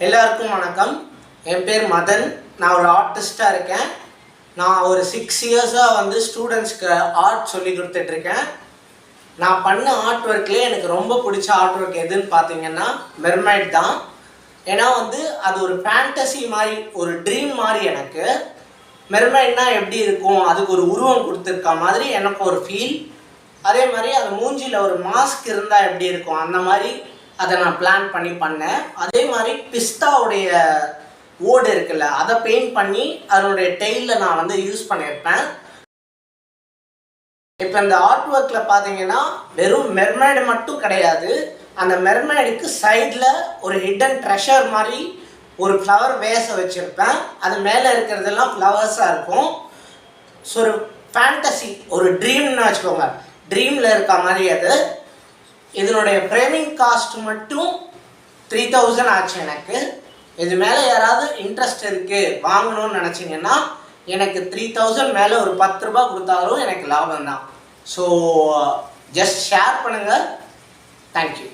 எல்லாருக்கும் வணக்கம். என் பேர் மதன். நான் ஒரு ஆர்டிஸ்டாக இருக்கேன். நான் ஒரு 6 இயர்ஸாக ஸ்டூடெண்ட்ஸ்க்கு ஆர்ட் சொல்லி கொடுத்துட்ருக்கேன். நான் பண்ண ஆர்ட் ஒர்க்லேயே எனக்கு ரொம்ப பிடிச்ச ஆர்ட் ஒர்க் எதுன்னு பார்த்தீங்கன்னா மெர்மைட் தான். ஏன்னா அது ஒரு ஃபேண்டசி மாதிரி, ஒரு ட்ரீம் மாதிரி. எனக்கு மெர்மைட்னா எப்படி இருக்கும், அதுக்கு ஒரு உருவம் கொடுத்துருக்க மாதிரி எனக்கு ஒரு ஃபீல். அதே மாதிரி அது மூஞ்சியில் ஒரு மாஸ்க் இருந்தால் எப்படி இருக்கும், அந்த மாதிரி அதை நான் பிளான் பண்ணி பண்ணேன். அதே மாதிரி பிஸ்தாவுடைய ஓடு இருக்குல்ல, அதை பெயிண்ட் பண்ணி அதனுடைய டெய்லில் நான் யூஸ் பண்ணியிருப்பேன். இப்போ இந்த ஆர்ட் ஒர்க்கில் பார்த்தீங்கன்னா வெறும் மெர்மைடு மட்டும் கிடையாது. அந்த மெர்மைடுக்கு சைடில் ஒரு ஹிடன் ட்ரெஷர் மாதிரி ஒரு ஃப்ளவர் வேஸை வச்சுருப்பேன். அது மேலே இருக்கிறதெல்லாம் ஃப்ளவர்ஸாக இருக்கும். ஸோ ஒரு ஃபேண்டசி, ஒரு ட்ரீம்னு வச்சுக்கோங்க, ட்ரீமில் இருக்க மாதிரி அது. இதனுடைய ஃப்ரேமிங் காஸ்ட் மட்டும் 3000 ஆச்சு எனக்கு. இது மேலே யாராவது இன்ட்ரெஸ்ட் இருக்குது வாங்கணும்னு நினச்சிங்கன்னா எனக்கு 3000 மேலே ஒரு 10 ரூபா கொடுத்தாலும் எனக்கு லாபம் தான். ஸோ ஜஸ்ட் ஷேர் பண்ணுங்கள். தேங்க்யூ.